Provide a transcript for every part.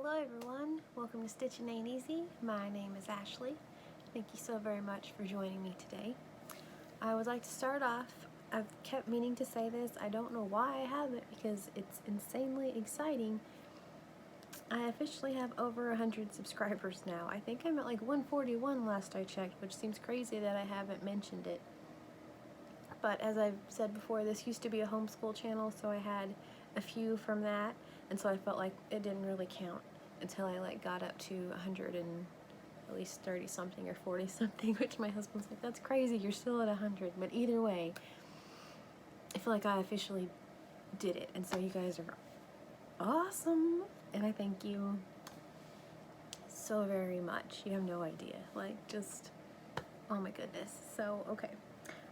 Hello everyone, welcome to Stitching Ain't Easy. My name is Ashley. Thank you so very much for joining me today. I would like to start off, I've kept meaning to say this, I don't know why I haven't because it's insanely exciting. I officially have over 100 subscribers now. I think I'm at like 141 last I checked, which seems crazy that I haven't mentioned it. But as I've said before, this used to be a homeschool channel, so I had a few from that, and so I felt like it didn't really count until I got up to 100 and at least 30 something or 40 something, which my husband's like, that's crazy, you're still at 100. But either way, I feel like I officially did it, and so you guys are awesome, and I thank you so very much. You have no idea, just, oh my goodness. So okay,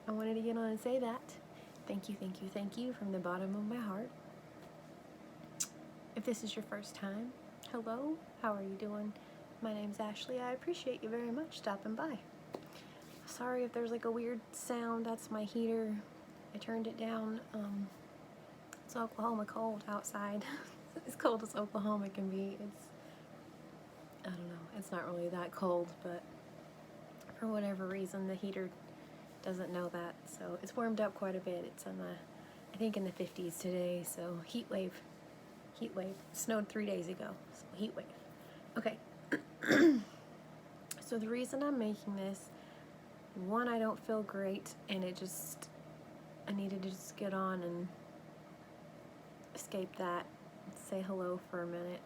I wanted to get on and say that. Thank you, thank you, thank you from the bottom of my heart. If this is your first time, hello, how are you doing? My name's Ashley. I appreciate you very much stopping by. Sorry if there's a weird sound, that's my heater. I turned it down. It's Oklahoma cold outside. As cold as Oklahoma can be. I don't know, it's not really that cold, but for whatever reason the heater doesn't know that, so it's warmed up quite a bit. It's I think in the 50s today, so heat wave. It snowed 3 days ago, so heat wave. Okay, so the reason I'm making this, one, I don't feel great, and I needed to just get on and escape that, say hello for a minute.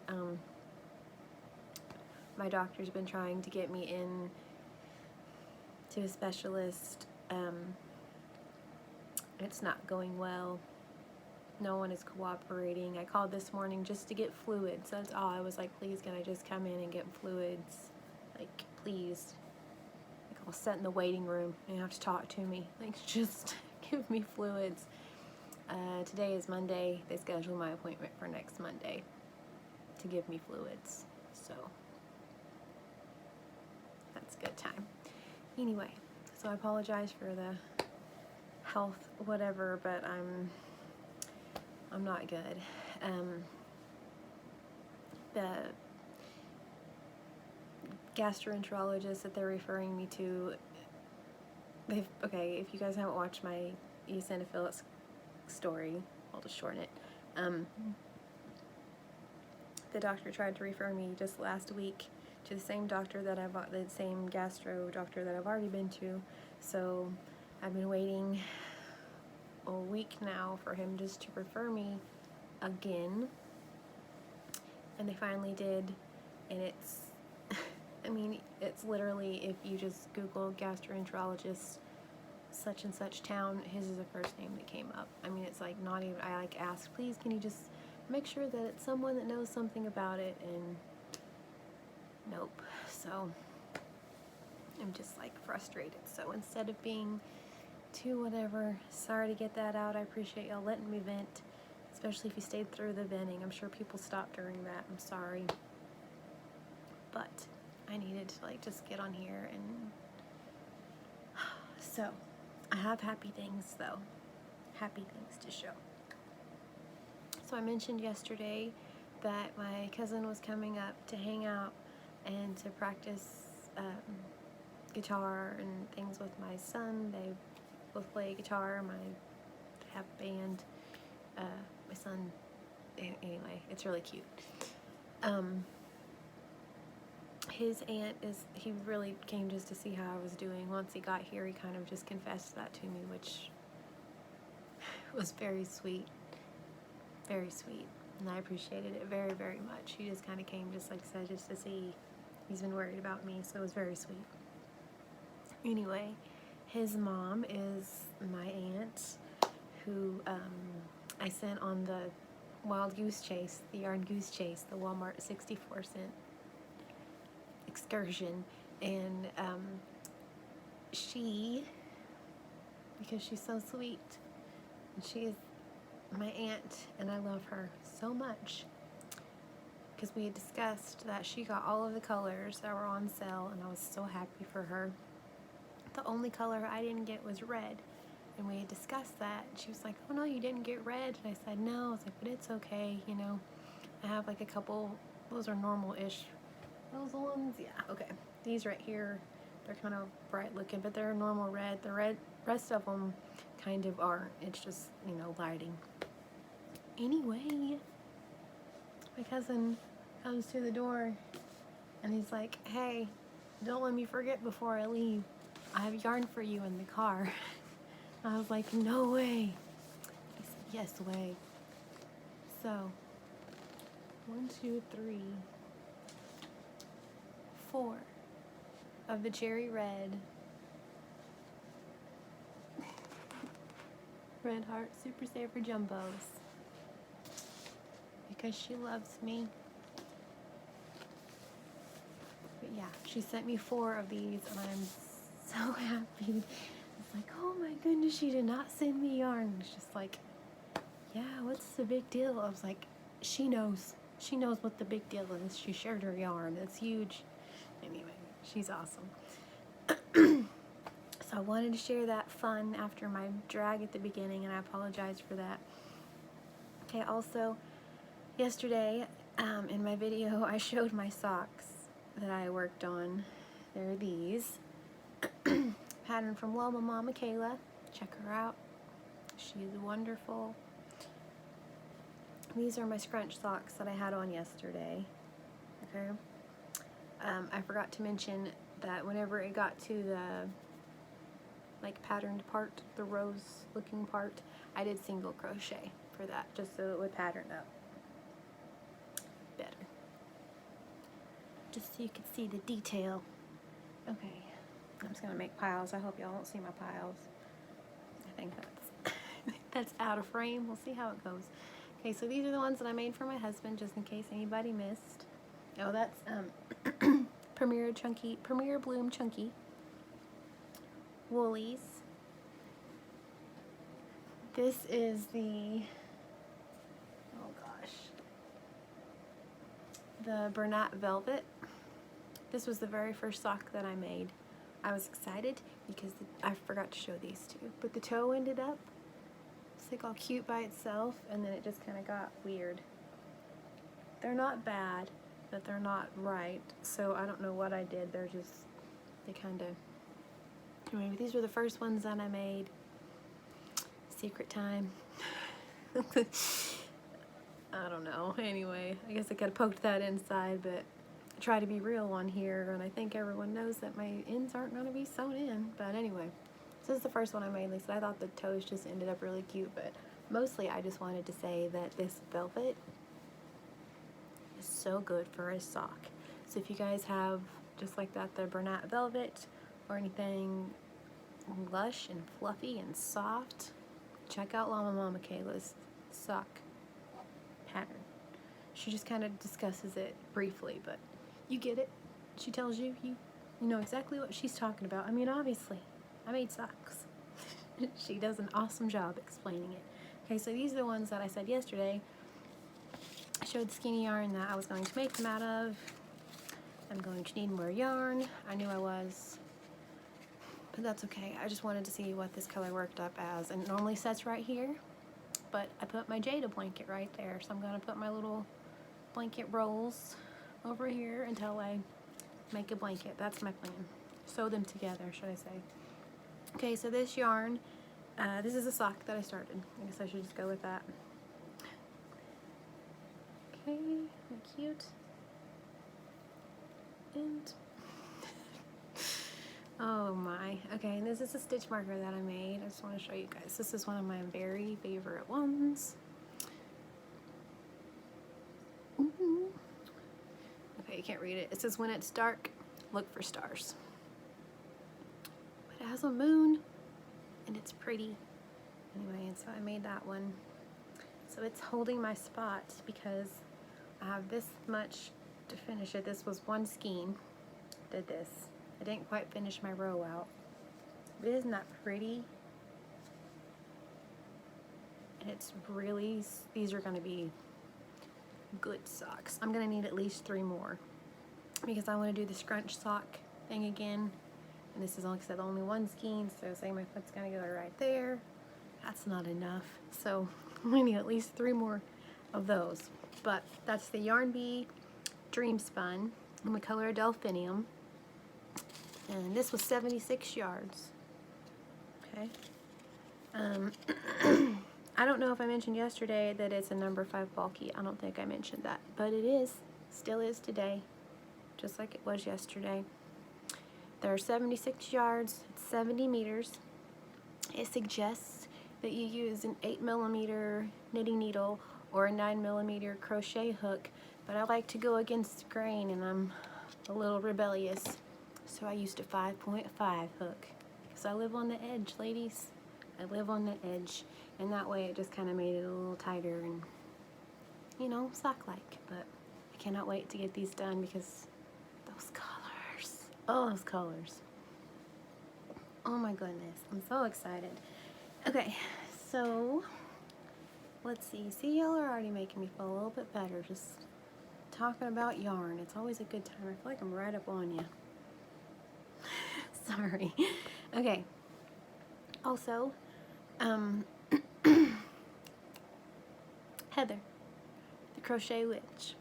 My doctor's been trying to get me in to a specialist. It's not going well. No one is cooperating. I called this morning just to get fluids. That's all. I was like, please, can I just come in and get fluids? Please. I'll sit in the waiting room and you have to talk to me. Just give me fluids. Today is Monday. They scheduled my appointment for next Monday to give me fluids. So that's a good time. Anyway, so I apologize for the health whatever, but I'm not good. The gastroenterologist that they're referring me to, if you guys haven't watched my eosinophilic story, I'll just shorten it. The doctor tried to refer me just last week to the same doctor the same gastro doctor that I've already been to. So I've been waiting a week now for him just to refer me again, and they finally did, and it's it's literally, if you just Google gastroenterologist such and such town, his is the first name that came up. It's not even, I asked, please can you just make sure that it's someone that knows something about it, and nope. So I'm just frustrated. So instead of being too whatever, sorry to get that out. I appreciate y'all letting me vent, especially if you stayed through the venting. I'm sure people stopped during that. I'm sorry, but I needed to just get on here. And so I have happy things though, happy things to show. So I mentioned yesterday that my cousin was coming up to hang out and to practice guitar and things with my son. They both play guitar. They have a band. My son, anyway, it's really cute. His aunt he really came just to see how I was doing. Once he got here, he kind of just confessed that to me, which was very sweet. Very sweet. And I appreciated it very, very much. He just kind of came, just said, just to see. He's been worried about me, so it was very sweet. Anyway, his mom is my aunt, who I sent on the wild goose chase, the yarn goose chase, the Walmart 64-cent excursion. And she, because she's so sweet, and she is my aunt, and I love her so much, because we had discussed that she got all of the colors that were on sale, and I was so happy for her. The only color I didn't get was red, and we had discussed that. She was like, oh no, you didn't get red. And I said no. I was like, but it's okay, I have a couple Those are normal-ish. Those ones, yeah, okay. These right here, they're kind of bright looking, but they're normal red. The rest of them kind of aren't. It's just, you know, lighting. Anyway, my cousin comes to the door and he's like, hey, don't let me forget before I leave. I have yarn for you in the car. I was like, no way. He said, yes way. So, 1, 2, 3, 4 of the cherry red Red Heart Super Saver Jumbos. Because she loves me. But yeah, she sent me 4 of these and I'm so happy. It's like, oh my goodness, she did not send me yarn. It's just like, yeah, what's the big deal? I was like, she knows. She knows what the big deal is. She shared her yarn. It's huge. Anyway, she's awesome. So I wanted to share that fun after my drag at the beginning, and I apologize for that. Okay, also, yesterday in my video, I showed my socks that I worked on. They're these. Pattern from Loma Mama Kayla. Check her out. She's wonderful. These are my scrunch socks that I had on yesterday. Okay. I forgot to mention that whenever it got to the like patterned part, the rose looking part, I did single crochet for that just so it would pattern up better. Just so you could see the detail. Okay. I'm just gonna make piles. I hope y'all don't see my piles. I think that's out of frame. We'll see how it goes. Okay, so these are the ones that I made for my husband, just in case anybody missed. Oh, that's Premier Bloom Chunky Woolies. This is the, oh gosh, the Bernat Velvet. This was the very first sock that I made. I was excited because I forgot to show these two, but the toe ended up, it's like all cute by itself, and then it just kind of got weird. They're not bad, but they're not right, so I don't know what I did. They're just, they kind of, anyway, these were the first ones that I made. Secret time. I don't know. Anyway, I guess I could have poked that inside, but I try to be real on here, and I think everyone knows that my ends aren't going to be sewn in. But anyway, this is the first one I made, so I thought the toes just ended up really cute, but mostly I just wanted to say that this velvet is so good for a sock. So if you guys have, just like that, the Bernat Velvet or anything lush and fluffy and soft, check out Loma Mama Kayla's sock pattern. She just kind of discusses it briefly, but you get it. She tells you, you know exactly what she's talking about. I mean, obviously, I made socks. She does an awesome job explaining it. Okay, so these are the ones that I said yesterday. I showed the skinny yarn that I was going to make them out of. I'm going to need more yarn. I knew I was, but that's okay. I just wanted to see what this color worked up as, and it normally sets right here, but I put my Jada blanket right there, so I'm going to put my little blanket rolls over here until I make a blanket. That's my plan. Sew them together, should I say. Okay, so this yarn, this is a sock that I started. I guess I should just go with that. Okay, cute. And oh my. Okay, and this is a stitch marker that I made. I just want to show you guys. This is one of my very favorite ones. Okay, you can't read it. It says, when it's dark, look for stars. But it has a moon, and it's pretty. Anyway, and so I made that one. So it's holding my spot because I have this much to finish it. This was one skein. Did this. I didn't quite finish my row out. But isn't that pretty? And it's really, these are going to be good socks. I'm going to need at least 3 more because I want to do the scrunch sock thing again. And this is, like I said, only one skein, so say my foot's going to go right there. That's not enough. So we need at least 3 more of those. But that's the Yarn Bee Dream Spun in the color Delphinium. And this was 76 yards. Okay. I don't know if I mentioned yesterday that it's a number 5 bulky. I don't think I mentioned that, but it is. Still is today, just like it was yesterday. There are 76 yards, it's 70 meters. It suggests that you use an 8mm knitting needle or a 9mm crochet hook, but I like to go against the grain and I'm a little rebellious, so I used a 5.5 hook. Because I live on the edge, ladies. I live on the edge, and that way it just kind of made it a little tighter and, you know, sock-like. But I cannot wait to get these done because those colors, oh, those colors. Oh my goodness, I'm so excited. Okay, so let's see. See, y'all are already making me feel a little bit better just talking about yarn. It's always a good time. I feel like I'm right up on you. Sorry. Okay. Also, Heather, the Crochet Witch,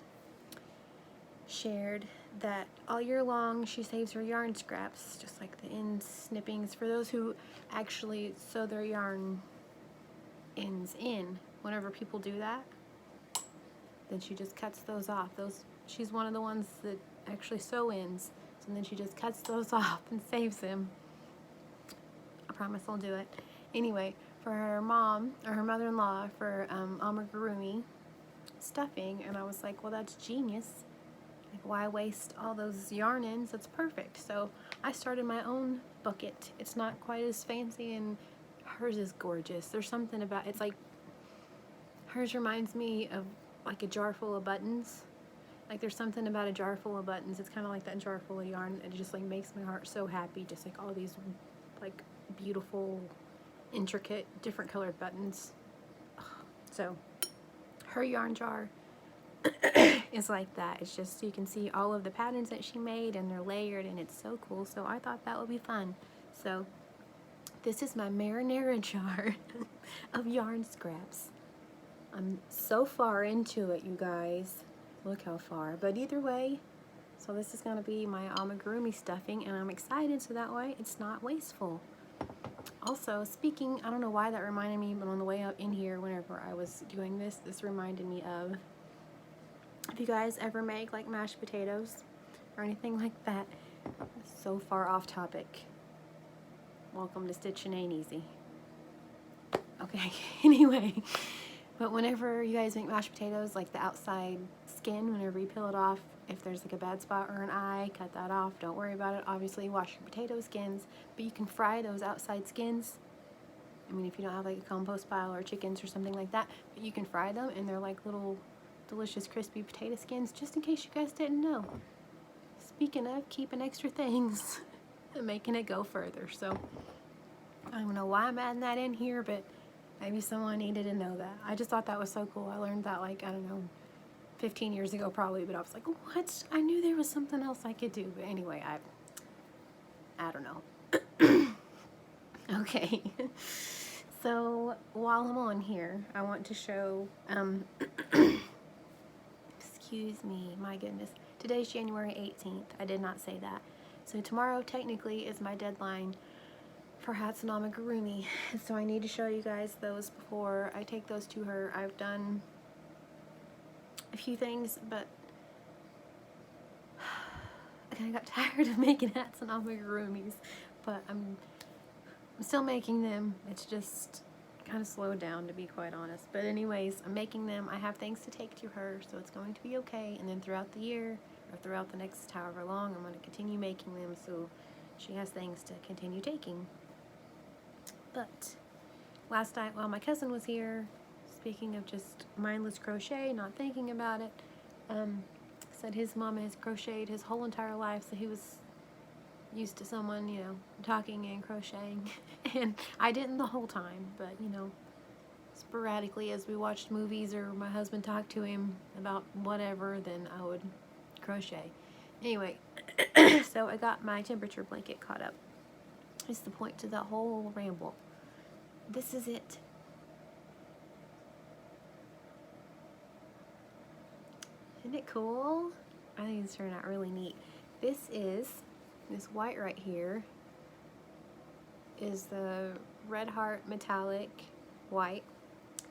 shared that all year long she saves her yarn scraps, just like the end snippings, for those who actually sew their yarn ends in. Whenever people do that, then she just cuts those off. She's one of the ones that actually sew ends, so then she just cuts those off and saves them. I promise I'll do it. Anyway, for her mom, or her mother-in-law, for amigurumi stuffing, and I was like, well, that's genius. Like, why waste all those yarn ends? That's perfect. So I started my own bucket. It's not quite as fancy, and hers is gorgeous. There's something about, it's like, hers reminds me of like a jar full of buttons. Like, there's something about a jar full of buttons. It's kind of like that jar full of yarn. It just like makes my heart so happy. Just like all these like beautiful, intricate, different colored buttons. So her yarn jar is like that. It's just, you can see all of the patterns that she made, and they're layered, and it's so cool. So I thought that would be fun. So this is my marinara jar of yarn scraps. I'm so far into it, you guys. Look how far. But either way, so this is going to be my amigurumi stuffing, and I'm excited so that way it's not wasteful. Also, speaking, I don't know why that reminded me, but on the way up in here, whenever I was doing this, this reminded me of, if you guys ever make like mashed potatoes or anything like that, so far off topic. Welcome to Stitchin' Ain't Easy. Okay, anyway, but whenever you guys make mashed potatoes, like the outside skin, whenever you peel it off, if there's like a bad spot or an eye, cut that off. Don't worry about it. Obviously, wash your potato skins, but you can fry those outside skins. I mean, if you don't have like a compost pile or chickens or something like that, but you can fry them, and they're like little delicious crispy potato skins, just in case you guys didn't know. Speaking of keeping extra things and making it go further. So I don't know why I'm adding that in here, but maybe someone needed to know that. I just thought that was so cool. I learned that, like, I don't know, 15 years ago probably, but I was like, what? I knew there was something else I could do. But anyway, I don't know. Okay. So while I'm on here, I want to show, excuse me, my goodness. Today's January 18th. I did not say that. So tomorrow technically is my deadline for hats and amigurumi. So I need to show you guys those before I take those to her. I've done a few things, but I kind of got tired of making hats and amigurumis, but I'm still making them. It's just kind of slowed down, to be quite honest. But anyways, I'm making them. I have things to take to her, so it's going to be okay. And then throughout the year, or throughout the next however long, I'm going to continue making them, so she has things to continue taking. But last night while my cousin was here, speaking of just mindless crochet, not thinking about it, said his mama has crocheted his whole entire life, so he was used to someone, you know, talking and crocheting. And I didn't the whole time, but, you know, sporadically as we watched movies or my husband talked to him about whatever, then I would crochet. Anyway, so I got my temperature blanket caught up. It's the point to the whole ramble. This is it. Isn't it cool? I think it's turned out really neat. This white right here is the Red Heart metallic white,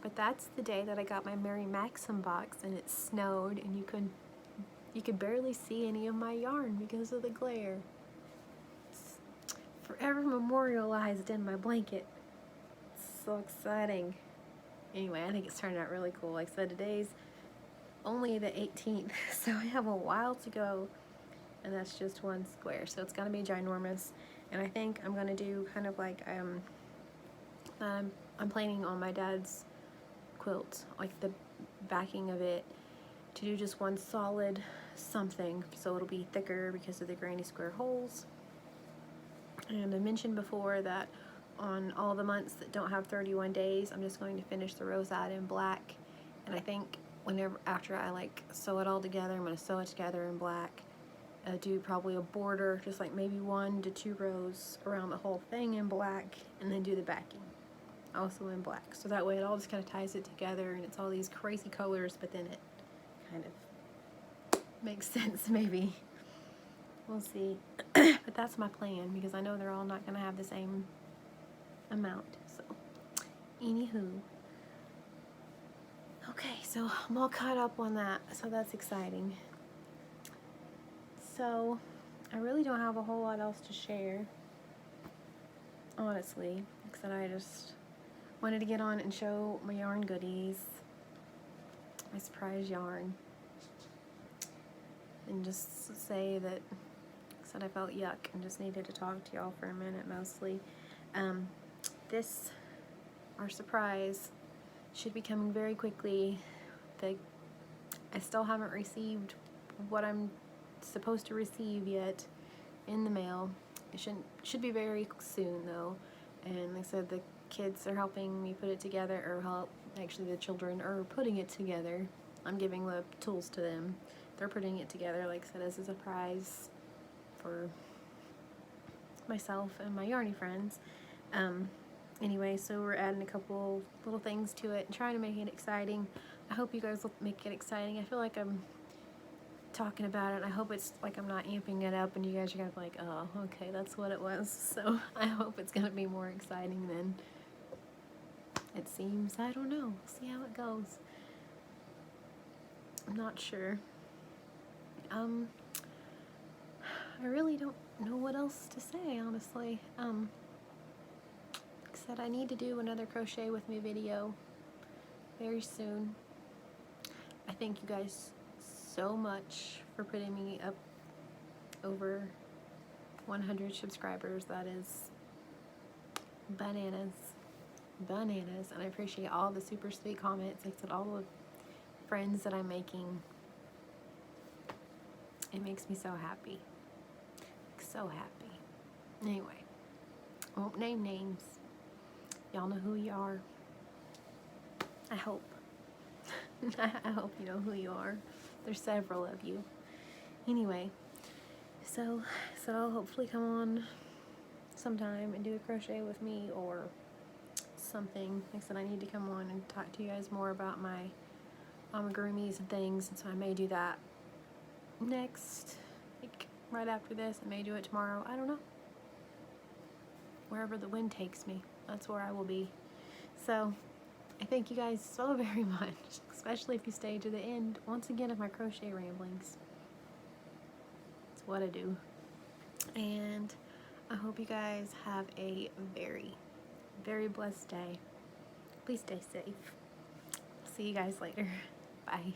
but that's the day that I got my Mary Maxim box and it snowed and you could barely see any of my yarn because of the glare. It's forever memorialized in my blanket. It's so exciting. Anyway, I think it's turned out really cool. Like I said, today's only the 18th, so I have a while to go, and that's just one square, so it's gonna be ginormous. And I think I'm gonna do kind of like I'm planning on my dad's quilt, like the backing of it, to do just one solid something, so it'll be thicker because of the granny square holes. And I mentioned before that on all the months that don't have 31 days, I'm just going to finish the rosette in black. And I think after I like sew it all together, I'm going to sew it together in black, do probably a border, just like maybe 1 to 2 rows around the whole thing in black, and then do the backing also in black. So that way it all just kind of ties it together and it's all these crazy colors, but then it kind of makes sense maybe. We'll see. But that's my plan, because I know they're all not going to have the same amount. So anywho, okay, so I'm all caught up on that, so that's exciting. So I really don't have a whole lot else to share, honestly, except I just wanted to get on and show my yarn goodies, my surprise yarn, and just say that I felt yuck and just needed to talk to y'all for a minute mostly. Our surprise, should be coming very quickly. I still haven't received what I'm supposed to receive yet in the mail. It should be very soon though. And like I said, the kids are helping me put it together, or actually the children are putting it together. I'm giving the tools to them. They're putting it together, like I said, as a surprise for myself and my yarny friends. Anyway, so we're adding a couple little things to it and trying to make it exciting. I hope you guys will make it exciting. I feel like I'm talking about it, and I hope it's like I'm not amping it up and you guys are gonna be like, oh, okay, that's what it was. So I hope it's gonna be more exciting than it seems. I don't know. See how it goes. I'm not sure. I really don't know what else to say, honestly. Like I said, I need to do another crochet with me video very soon. I thank you guys so much for putting me up over 100 subscribers. That is bananas. Bananas. And I appreciate all the super sweet comments. Like I said, all the friends that I'm making. It makes me so happy. So happy. Anyway, I won't name names. Y'all know who you are. I hope. I hope you know who you are. There's several of you. Anyway, so I'll hopefully come on sometime and do a crochet with me or something. Like I said, I need to come on and talk to you guys more about my amigurumis and things, and so I may do that next, like right after this. I may do it tomorrow. I don't know. Wherever the wind takes me, that's where I will be. So I thank you guys so very much, especially if you stay to the end, once again, of my crochet ramblings. It's what I do. And I hope you guys have a very, very blessed day. Please stay safe. See you guys later. Bye.